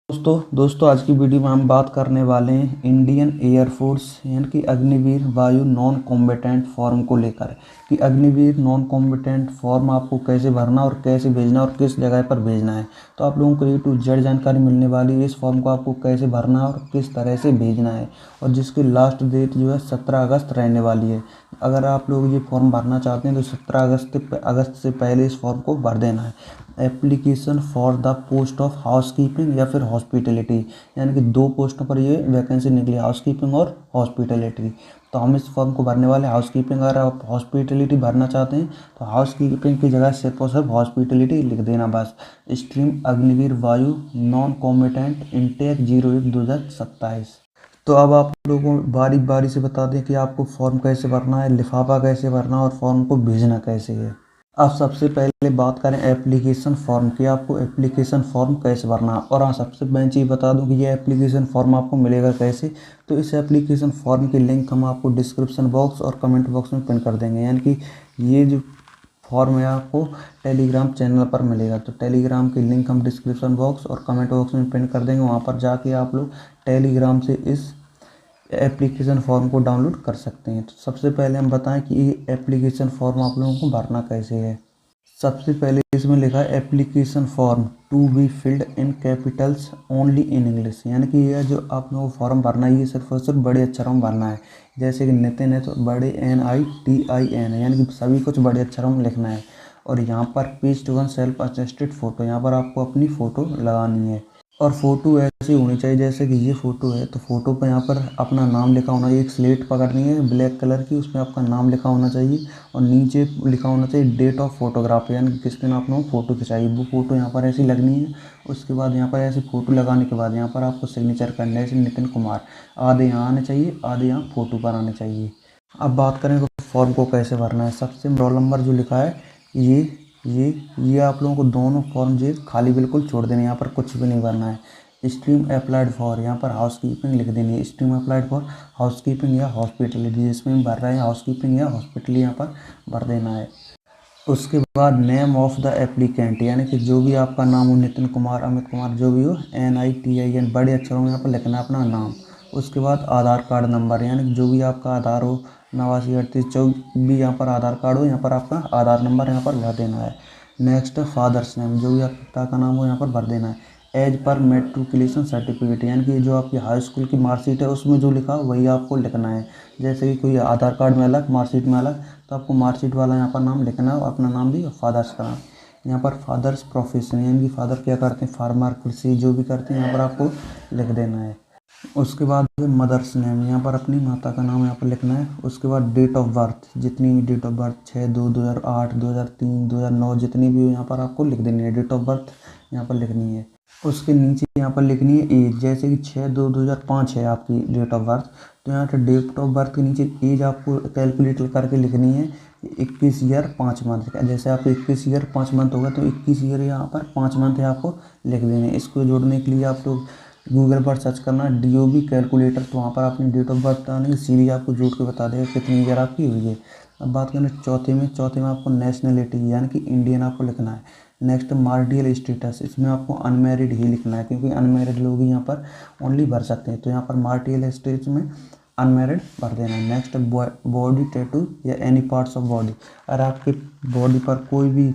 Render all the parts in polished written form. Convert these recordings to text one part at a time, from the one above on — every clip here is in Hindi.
दोस्तों आज की वीडियो में हम बात करने वाले हैं इंडियन एयरफोर्स यानी कि अग्निवीर वायु नॉन कॉम्बेटेंट फॉर्म को लेकर कि अग्निवीर नॉन कॉम्बेटेंट फॉर्म आपको कैसे भरना और कैसे भेजना और किस जगह पर भेजना है। तो आप लोगों को A to Z जानकारी मिलने वाली है। इस फॉर्म को आपको कैसे भरना है और किस तरह से भेजना है और जिसकी लास्ट डेट जो है 17 अगस्त रहने वाली है। अगर आप लोग ये फॉर्म भरना चाहते हैं तो 17 अगस्त से पहले इस फॉर्म को भर देना है। Application for the post of housekeeping या फिर हॉस्पिटलिटी यानी कि 2 पोस्टों पर ये वैकेंसी निकली, हाउसकीपिंग और हॉस्पिटलिटी। तो हम इस फॉर्म को भरने वाले हाउसकीपिंग। अगर आप हॉस्पिटलिटी भरना चाहते हैं तो हाउसकीपिंग की जगह सिर्फ और सिर्फ हॉस्पिटलिटी लिख देना बस। स्ट्रीम अग्निवीर वायु नॉन कॉम्बेटेंट इंटेक 01/2027। तो अब आप लोगों को बारी बारी से बता दें कि आपको फॉर्म कैसे भरना है, लिफाफा कैसे भरना है और फॉर्म को भेजना कैसे है। अब सबसे पहले बात करें एप्लीकेशन फॉर्म की। आपको एप्लीकेशन फॉर्म कैसे भरना है। और हाँ, सबसे मैं चीज़ बता दूं कि ये एप्लीकेशन फॉर्म आपको मिलेगा कैसे। तो इस एप्लीकेशन फॉर्म की लिंक हम आपको डिस्क्रिप्शन बॉक्स और कमेंट बॉक्स में पिन कर देंगे। यानी कि ये जो फॉर्म है आपको टेलीग्राम चैनल पर मिलेगा। तो टेलीग्राम की लिंक हम डिस्क्रिप्शन बॉक्स और कमेंट बॉक्स में पिन कर देंगे। वहाँ पर जाके आप लोग टेलीग्राम से इस एप्लीकेशन फॉर्म को डाउनलोड कर सकते हैं। तो सबसे पहले हम बताएं कि ये एप्लीकेशन फॉर्म आप लोगों को भरना कैसे है। सबसे पहले इसमें लिखा है application form to be filled in capitals only in English. यानी कि यह जो आप लोगों को फॉर्म भरना है ये सिर्फ और सिर्फ बड़े अक्षरों में भरना है। जैसे कि नितिन है तो बड़े NITIN है, यानी कि सभी कुछ बड़े अक्षरों में लिखना है। और यहाँ पर page two one self attested photo, यहाँ पर आपको अपनी फ़ोटो लगानी है। और फ़ोटो ऐसी होनी चाहिए जैसे कि ये फ़ोटो है तो फ़ोटो पे यहाँ पर अपना नाम लिखा होना चाहिए। एक स्लेट पकड़नी है ब्लैक कलर की, उसमें आपका नाम लिखा होना चाहिए और नीचे लिखा होना चाहिए डेट ऑफ फोटोग्राफ, यानी कि किस दिन आप लोगों को फ़ोटो खिंचाई वो फ़ोटो यहाँ पर ऐसी लगनी है। उसके बाद यहाँ पर ऐसी फ़ोटो लगाने के बाद यहाँ पर आपको सिग्नेचर करना है, जैसे नितिन कुमार, आधे यहाँ आने चाहिए आधे यहाँ फ़ोटो पर आने चाहिए। अब बात करें तो फॉर्म को कैसे भरना है। सबसे रोल नंबर जो लिखा है ये ये आप लोगों को दोनों फॉर्म जो खाली बिल्कुल छोड़ देने, यहाँ पर कुछ भी नहीं भरना है। स्ट्रीम अप्लाइड फॉर यहाँ पर हाउसकीपिंग लिख देनी है। स्ट्रीम अप्लाइड फॉर हाउसकीपिंग या हॉस्पिटलिटी, जिसमें भर रहे हैं हाउसकीपिंग या हॉस्पिटल यहाँ पर भर देना है। उसके बाद नेम ऑफ द एप्लीकेंट, यानी कि जो भी आपका नाम हो, नितिन कुमार, अमित कुमार, जो भी हो, NITIN बड़े अक्षरों में यहाँ पर लिखना है अपना नाम। उसके बाद आधार कार्ड नंबर, यानी कि जो भी आपका आधार हो 8938 जो भी यहाँ पर आधार कार्ड हो, यहाँ पर आपका आधार नंबर यहाँ पर भर देना है। नेक्स्ट फादर्स नेम, जो भी आपके पिता का नाम हो यहाँ पर भर देना है। एज पर मेट्रिकुलेशन सर्टिफिकेट, यानी कि जो आपकी हाई स्कूल की मार्कशीट है उसमें जो लिखा हो वही आपको लिखना है। जैसे कि कोई आधार कार्ड में अलग, मार्कशीट में अलग, तो आपको मार्कशीट वाला यहाँ पर नाम लिखना है, अपना नाम भी और फादर्स का नाम। यहाँ पर फादर्स प्रोफेशन, यानी कि फादर क्या करते हैं, फार्मर, कृषि जो भी करते हैं यहाँ पर आपको लिख देना है। उसके बाद मदर्स नेम, यहाँ पर अपनी माता का नाम यहाँ पर लिखना है। उसके बाद डेट ऑफ बर्थ, जितनी भी डेट ऑफ बर्थ 6/2/2008, 2003, 2009 जितनी भी हो यहाँ पर आपको लिख देनी है, डेट ऑफ बर्थ यहाँ पर लिखनी है। उसके नीचे यहाँ पर लिखनी है एज, जैसे कि 6/2/2005 है आपकी डेट ऑफ बर्थ, तो यहाँ पर डेट ऑफ बर्थ के नीचे एज आपको कैलकुलेट करके लिखनी है 21 ईयर 5 मंथ। जैसे आपको 21 ईयर 5 मंथ होगा तो 21 ईयर यहाँ पर 5 मंथ है आपको लिख देने। इसको जोड़ने के लिए आप लोग गूगल पर सर्च करना DOB कैलकुलेटर, तो वहाँ पर अपनी डेट ऑफ बर्थ डालने सीरीज आपको जोड़ के बता देगा कितनी ईयर आपकी हुई है। अब बात करें चौथे में आपको नेशनलिटी यानी कि इंडियन आपको लिखना है। नेक्स्ट मार्टियल स्टेटस, इसमें आपको अनमैरिड ही लिखना है क्योंकि अनमैरिड लोग ही यहाँ पर ओनली भर सकते हैं। तो यहाँ पर मार्टियल स्टेटस में अनमैरिड भर देना है। नेक्स्ट बॉडी टैटू या एनी पार्ट्स ऑफ बॉडी, अगर आपके बॉडी पर कोई भी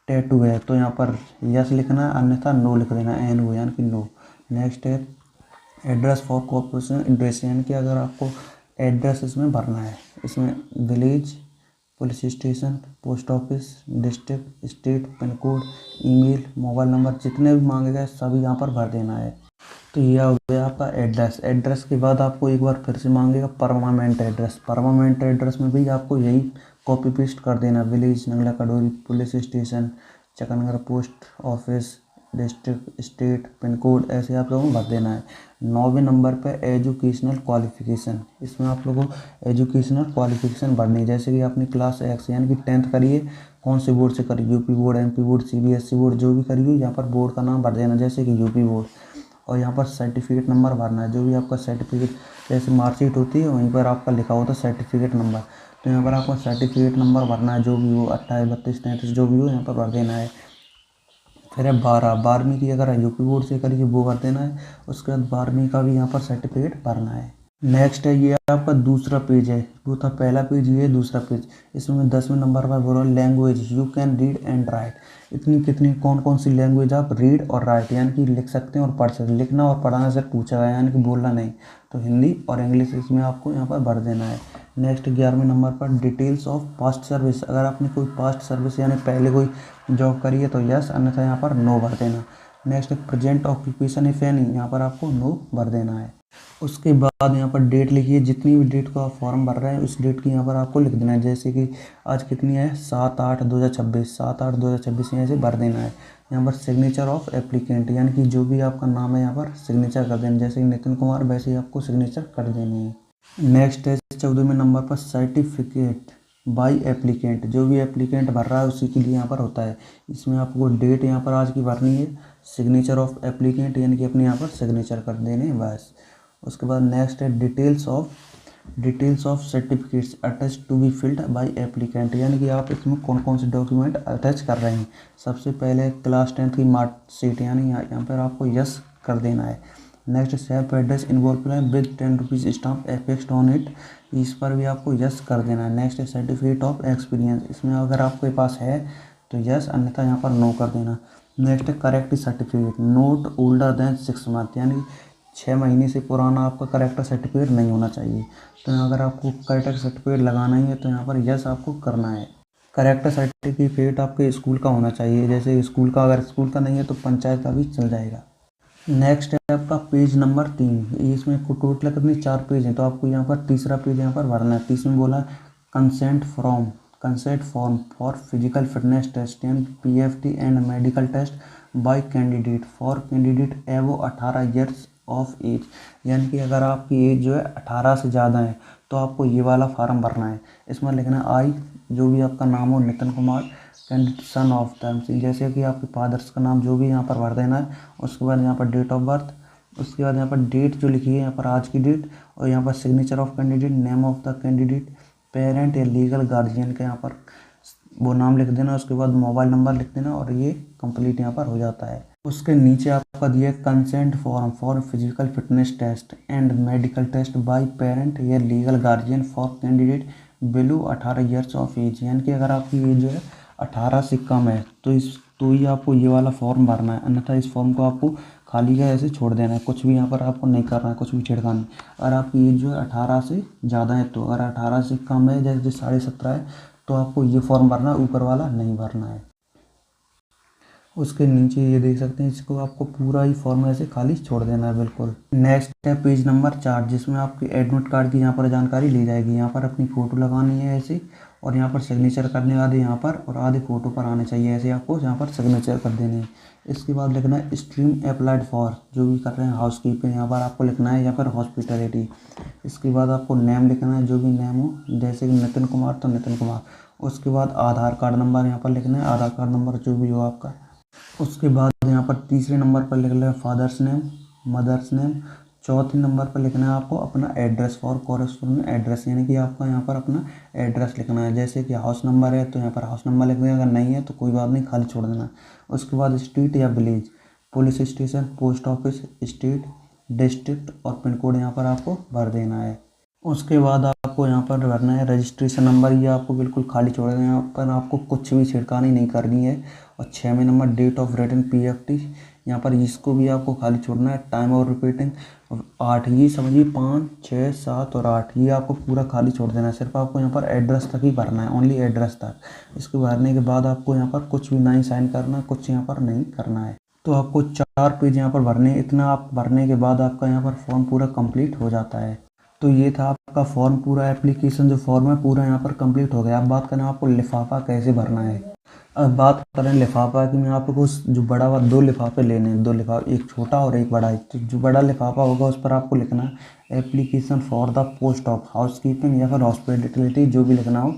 टैटू है तो यहाँ पर यस लिखना है, अन्यथा नो लिख देना है, NO यानी कि नो। नेक्स्ट है एड्रेस फॉर कॉर्पोरेशन एड्रेस, यानी कि अगर आपको एड्रेस इसमें भरना है, इसमें village, police station, post office, district, state, pin code, email, mobile number जितने भी मांगेगा सभी यहाँ पर भर देना है। तो ये हो गया आपका एड्रेस। एड्रेस के बाद आपको एक बार फिर से मांगेगा परमानेंट एड्रेस। परमानेंट एड्रेस में भी आपको यही कॉपी पेस्ट कर देना, village Nangla Kadori, police station, Chakangarh, post office, district, state, pin code, ऐसे आप लोगों को भर देना है। 9वें नंबर पे एजुकेशनल क्वालिफिकेशन, इसमें आप लोगों को एजुकेशनल क्वालिफिकेशन भरनी है। जैसे कि आपने क्लास X यानी कि 10th करिए, कौन से बोर्ड से करिए, UP board, MP board, CBSE board, जो भी करिए यहाँ पर बोर्ड का नाम भर देना, जैसे कि यूपी बोर्ड। और यहाँ पर सर्टिफिकेट नंबर भरना है, जो भी आपका सर्टिफिकेट जैसे मार्कशीट होती है वहीं पर आपका लिखा होता है सर्टिफिकेट नंबर, तो यहाँ पर आपको सर्टिफिकेट नंबर भरना है, जो भी हो 28, 32, 33 जो भी हो यहाँ पर भर देना है। फिर है 12वीं की अगर यूपी बोर्ड से करी वो भर देना है। उसके बाद 12वीं का भी यहाँ पर सर्टिफिकेट भरना है। नेक्स्ट है ये आपका दूसरा पेज है, वो था पहला पेज, ये दूसरा पेज। इसमें 10वें नंबर पर बोल रहा है language you can read and right. इतनी कितनी कौन कौन सी लैंग्वेज आप रीड और राइट यानी कि लिख सकते हैं और पढ़ सकते हैं। लिखना और पढ़ाना से पूछा गया यानी कि बोलना नहीं, तो हिंदी और इंग्लिश इसमें आपको यहाँ पर भर देना है। नेक्स्ट 11वें नंबर पर डिटेल्स ऑफ पास्ट सर्विस, अगर आपने कोई पास्ट सर्विस यानी पहले कोई जॉब करी है तो यस, अन्यथा यहाँ पर नो भर देना। Next present occupation if any, यहाँ पर आपको नो भर देना है। उसके बाद यहाँ पर डेट लिखिए, जितनी भी डेट को आप फॉर्म भर रहे हैं उस डेट की यहाँ पर आपको लिख देना है। जैसे कि आज कितनी है 7/8/2026, 7/8/2026 यहाँ से भर देना है। यहाँ पर सिग्नेचर ऑफ एप्लीकेंट यानी कि जो भी आपका नाम है यहाँ पर सिग्नेचर कर देना, जैसे नितिन कुमार वैसे ही आपको सिग्नेचर कर देने हैं। नेक्स्ट है 14वें नंबर पर सर्टिफिकेट बाय एप्लीकेंट, जो भी एप्लीकेंट भर रहा है उसी के लिए यहाँ पर होता है। इसमें आपको डेट यहाँ पर आज की भरनी है, सिग्नेचर ऑफ एप्लीकेंट यानी कि अपने यहाँ पर सिग्नेचर कर देने बस। उसके बाद नेक्स्ट है details of certificates attach to be filled by applicant, यानी कि आप इसमें कौन कौन से डॉक्यूमेंट अटैच कर रहे हैं। सबसे पहले क्लास 10 की मार्कशीट यानी यहाँ पर आपको यस कर देना है। Next self address involve with 10 rupees stamp effect on it, इस पर भी आपको यस कर देना है। नेक्स्ट सर्टिफिकेट ऑफ एक्सपीरियंस, इसमें अगर आपके पास है तो यस, अन्यथा यहाँ पर नो कर देना। Next correct certificate note older than 6 month, यानी 6 महीने से पुराना आपका करेक्टर सर्टिफिकेट नहीं होना चाहिए। तो अगर आपको करेक्टर सर्टिफिकेट लगाना ही है तो यहाँ पर यस आपको करना है। करेक्टर सर्टिफिकेट आपके स्कूल का होना चाहिए, जैसे स्कूल का, अगर स्कूल का नहीं है तो पंचायत का भी चल जाएगा। नेक्स्ट है आपका पेज नंबर 3, इसमें टोटल कितने 4 पेज हैं, तो आपको यहाँ पर तीसरा पेज यहाँ पर भरना है। तीसरे में बोला consent form for physical fitness test and PFT and medical test by candidate for candidate above 18 years of age, यानी कि अगर आपकी एज जो है 18 से ज़्यादा है तो आपको ये वाला फार्म भरना है। इसमें लिखना है आई, जो भी आपका नाम हो, Nitin Kumar candidate son of धर्म, जैसे कि आपके फादर्स का नाम जो भी यहाँ पर भर देना है। उसके बाद यहाँ पर डेट ऑफ बर्थ, उसके बाद यहाँ पर डेट जो लिखी है यहाँ पर आज की डेट, और यहाँ पर signature of candidate, name of the candidate, parent या लीगल गार्जियन का यहाँ पर वो नाम लिख देना। उसके बाद मोबाइल नंबर लिख देना और ये कंप्लीट यहाँ पर हो जाता है। उसके नीचे आपका दिया consent form for physical fitness test and medical test by parent या legal guardian for candidate below 18 years of age, यानी कि अगर आपकी एज जो है 18 से कम है तो ही आपको ये वाला फॉर्म भरना है, अन्यथा इस फॉर्म को आपको खाली का ऐसे छोड़ देना है। कुछ भी यहाँ पर आपको नहीं करना है, कुछ भी छिड़का नहीं। अगर आपकी एज जो है 18 से ज़्यादा है तो, अगर 18 से कम है जैसे 17.5 है तो आपको ये फॉर्म भरना है, ऊपर वाला नहीं भरना है। उसके नीचे ये देख सकते हैं, इसको आपको पूरा ही फॉर्म ऐसे खाली छोड़ देना है बिल्कुल। नेक्स्ट है पेज नंबर 4, जिसमें आपकी एडमिट कार्ड की यहाँ पर जानकारी ली जाएगी। यहाँ पर अपनी फ़ोटो लगानी है ऐसे, और यहाँ पर सिग्नेचर करने आधे यहाँ पर और आधे फ़ोटो पर आने चाहिए, ऐसे आपको यहाँ पर सिग्नेचर कर देने हैं। इसके बाद लिखना है स्ट्रीम अप्लाइड फॉर, जो भी कर रहे हैं हाउस कीपिंग, यहाँ पर आपको लिखना है, यहाँ पर हॉस्पिटलिटी। इसके बाद आपको नेम लिखना है, जो भी नेम हो, जैसे कि नितिन कुमार तो नितिन कुमार। उसके बाद आधार कार्ड नंबर यहाँ पर लिखना है, आधार कार्ड नंबर जो भी हो आपका। उसके बाद यहाँ पर तीसरे नंबर पर लिख लें फादर्स नेम, मदर्स नेम। चौथे नंबर पर लिखना है आपको अपना एड्रेस फॉर कॉरेस्पोंडिंग एड्रेस, यानी कि आपका यहाँ पर अपना एड्रेस लिखना है। जैसे कि हाउस नंबर है तो यहाँ पर हाउस नंबर लिख देना, अगर नहीं है तो कोई बात नहीं, खाली छोड़ देना। उसके बाद स्ट्रीट या village, police station, post office, state, district और पिन कोड यहाँ पर आपको भर देना है। उसके बाद आपको यहाँ पर भरना है रजिस्ट्रेशन नंबर, ये आपको बिल्कुल खाली छोड़ देना है, यहाँ पर आपको कुछ भी छिड़कानी नहीं करनी है। और 6वें number date of return PFT, यहाँ पर इसको भी आपको खाली छोड़ना है। टाइम और रिपीटिंग 8, ये समझिए 5, 6, 7 और 8, ये आपको पूरा खाली छोड़ देना है। सिर्फ आपको यहाँ पर एड्रेस तक ही भरना है, ओनली एड्रेस तक। इसको भरने के बाद आपको यहाँ पर कुछ भी नहीं साइन करना, कुछ यहाँ पर नहीं करना है। तो आपको 4 पेज यहाँ पर भरने, इतना आप भरने के बाद आपका यहाँ पर फॉर्म पूरा कंप्लीट हो जाता है। तो ये था आपका फॉर्म, पूरा एप्लीकेशन जो फॉर्म है पूरा यहाँ पर कंप्लीट हो गया। अब बात करें आपको लिफाफा कैसे भरना है। अब बात करें लिफाफा की, मैं आपको जो बड़ा हुआ 2 लिफाफे लेने हैं, 2 लिफाफे, एक छोटा और एक बड़ा। तो जो बड़ा लिफाफा होगा उस पर आपको लिखना है application for the post of house keeping या फिर हॉस्पिटलिटी, जो भी लिखना हो,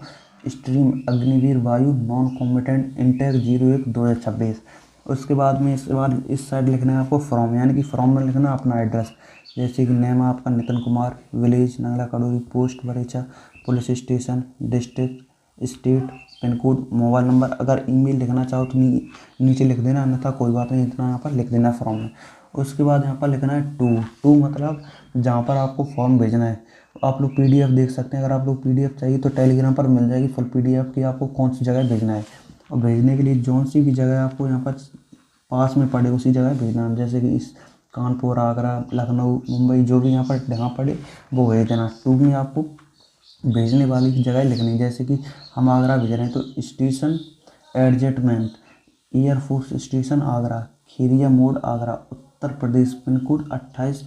स्ट्रीम अग्निवीर वायु नॉन कॉम्बिटेंट इंटेक 01/2026। उसके बाद में इस साइड लिखना है आपको फ्रॉम, यानी कि फ्रॉम में लिखना है अपना एड्रेस, जैसे कि नेम आपका Nitin Kumar, village Nangla Kadori, post Barecha, police station, district, state, pin code, mobile number. अगर ईमेल लिखना चाहो तो नीचे लिख देना, अन्यथा कोई बात नहीं, इतना यहाँ पर लिख देना फॉर्म में। उसके बाद यहाँ पर लिखना है टू मतलब जहाँ पर आपको फॉर्म भेजना है। आप लोग PDF देख सकते हैं। अगर आप लोग PDF चाहिए तो टेलीग्राम पर मिल जाएगी फुल PDF की, आपको कौन सी जगह भेजना है। और भेजने के लिए जौन सी भी जगह आपको यहाँ पर पास में पड़े उसी जगह भेजना है। जैसे कि इस कानपुर, आगरा, लखनऊ, मुंबई, जो भी यहाँ पर जगह पड़े वो भेज देना। टू में आपको भेजने वाली की जगह लिखनी है। जैसे कि हम आगरा भेज रहे हैं तो station adjustment air force station Agra, Kheria Mod Agra, Uttar Pradesh, pin code 28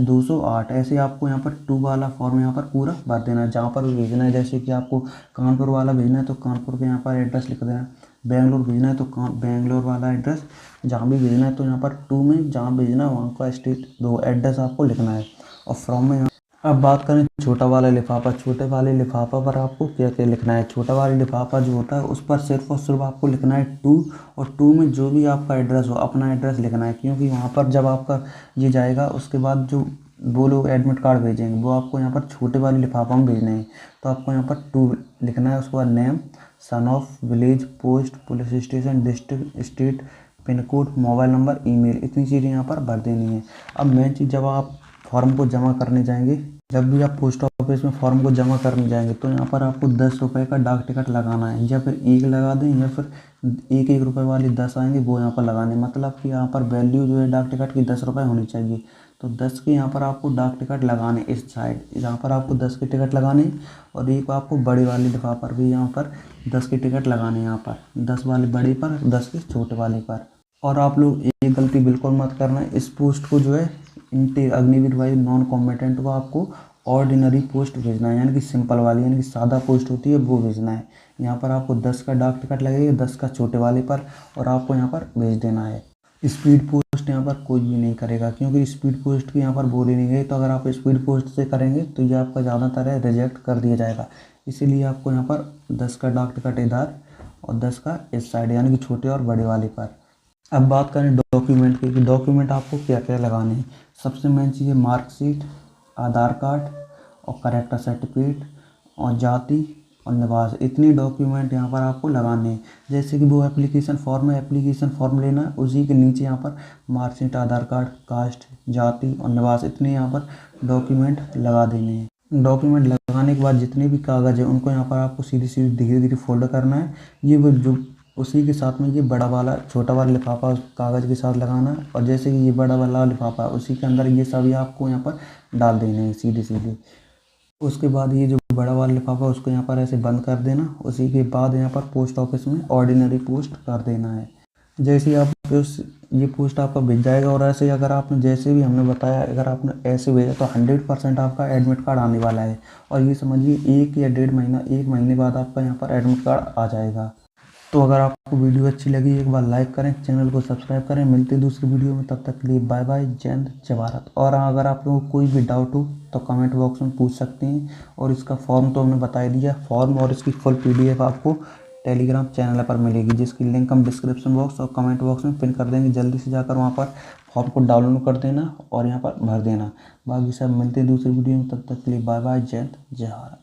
208। ऐसे आपको यहाँ पर टू वाला फॉर्म यहाँ पर पूरा भर देना है जहाँ पर भी भेजना है। जैसे कि आपको कानपुर वाला भेजना है तो कानपुर के यहाँ पर एड्रेस लिख देना। बेंगलोर भेजना है तो बेंगलोर वाला एड्रेस, जहाँ भी भेजना है तो यहाँ पर टू में जहाँ भेजना है वहाँ का स्टेट दो एड्रेस आपको लिखना है। और फ्रॉम में अब बात करें छोटा वाला लिफाफा। छोटे वाले लिफाफा पर आपको क्या क्या लिखना है। छोटा वाला लिफाफा जो होता है उस पर सिर्फ और सिर्फ आपको लिखना है टू, और टू में जो भी आपका एड्रेस हो अपना एड्रेस लिखना है। क्योंकि वहाँ पर जब आपका ये जाएगा उसके बाद जो वो लोग एडमिट कार्ड भेजेंगे वो आपको यहाँ पर छोटे वाले लिफाफा में भेजने हैं। तो आपको यहाँ पर टू लिखना है। उसके बाद name, son of, village, post, police station, district, state, pin code, mobile number, email, इतनी चीज़ें यहाँ पर भर देनी है। अब मेन चीज़, जब आप फॉर्म को जमा करने जाएंगे, जब भी आप पोस्ट ऑफिस में फॉर्म को जमा करने जाएंगे तो यहाँ पर आपको 10 रुपये का डाक टिकट लगाना है, या फिर एक लगा दें, या फिर 1 रुपये वाले 10 आएंगे वो यहाँ पर लगाने। मतलब कि यहाँ पर वैल्यू जो है डाक टिकट की 10 रुपये होनी चाहिए। तो 10 के यहाँ पर आपको डाक टिकट लगाने, इस साइड यहाँ पर आपको 10 के टिकट लगाने, और एक आपको बड़े वाले लिफाफे पर भी यहाँ पर 10 के टिकट लगाने। यहाँ पर 10 वाले बड़े पर, 10 के छोटे वाले पर। और आप लोग एक गलती बिल्कुल मत करना है, इस पोस्ट को जो है अग्निवीर वायु नॉन कॉम्बेटेंट को आपको ऑर्डिनरी पोस्ट भेजना है, यानी कि सिंपल वाली, यानी कि सादा पोस्ट होती है वो भेजना है। यहाँ पर आपको 10 का डाक टिकट लगेगा, 10 का छोटे वाले पर, और आपको यहाँ पर भेज देना है। स्पीड पोस्ट यहाँ पर कोई भी नहीं करेगा, क्योंकि स्पीड पोस्ट की यहाँ पर बोली नहीं गई। तो अगर आप स्पीड पोस्ट से करेंगे तो ये आपका ज़्यादातर है रिजेक्ट कर दिया जाएगा। इसीलिए आपको यहाँ पर 10 का डाक टिकट इधर और 10 का इस साइड, यानी कि छोटे और बड़े वाले पर। अब बात करें डॉक्यूमेंट की, कि डॉक्यूमेंट आपको क्या क्या लगाने हैं। सबसे मेन चीज़ है मार्कशीट, आधार कार्ड और करेक्टर सर्टिफिकेट और जाति और निवास, इतनी डॉक्यूमेंट यहाँ पर आपको लगाने हैं। जैसे कि वो एप्लीकेशन फॉर्म है, एप्लीकेशन फॉर्म लेना है, उसी के नीचे यहाँ पर मार्कशीट, आधार कार्ड, कास्ट, जाति और निवास, इतने यहाँ पर डॉक्यूमेंट लगा देने हैं। डॉक्यूमेंट लगाने के बाद जितने भी कागज़ है उनको यहाँ पर आपको सीधी सीधी धीरे धीरे फोल्ड करना है। ये वो जो उसी के साथ में ये बड़ा वाला छोटा वाला लिफाफा उस कागज़ के साथ लगाना है, और जैसे कि ये बड़ा वाला लिफाफा है उसी के अंदर ये सभी आपको यहाँ पर डाल देने हैं सीधे सीधे। उसके बाद ये जो बड़ा वाला लिफाफा उसको यहाँ पर ऐसे बंद कर देना। उसी के बाद यहाँ पर पोस्ट ऑफिस में ऑर्डिनरी पोस्ट कर देना है। जैसे ही आप ये पोस्ट आपका भेज जाएगा, और ऐसे ही अगर आपने जैसे भी हमने बताया, अगर आपने ऐसे भेजा तो 100% आपका एडमिट कार्ड आने वाला है। और ये समझिए 1 या 1.5 महीना, 1 महीने बाद आपका यहाँ पर एडमिट कार्ड आ जाएगा। तो अगर आपको वीडियो अच्छी लगी एक बार लाइक करें, चैनल को सब्सक्राइब करें। मिलते हैं दूसरी वीडियो में, तब तक के लिए बाय बाय, जय हिंद, जय भारत। और अगर आप लोगों को कोई भी डाउट हो तो कमेंट बॉक्स में पूछ सकते हैं। और इसका फॉर्म तो हमने बता दिया, फॉर्म और इसकी फुल PDF आपको टेलीग्राम चैनल पर मिलेगी, जिसकी लिंक हम डिस्क्रिप्शन बॉक्स और कमेंट बॉक्स में पिन कर देंगे। जल्दी से जाकर वहाँ पर फॉर्म को डाउनलोड कर देना और यहाँ पर भर देना। बाकी सब मिलते हैं दूसरी वीडियो में, तब तक के लिए बाय बाय, जय हिंद, जय भारत।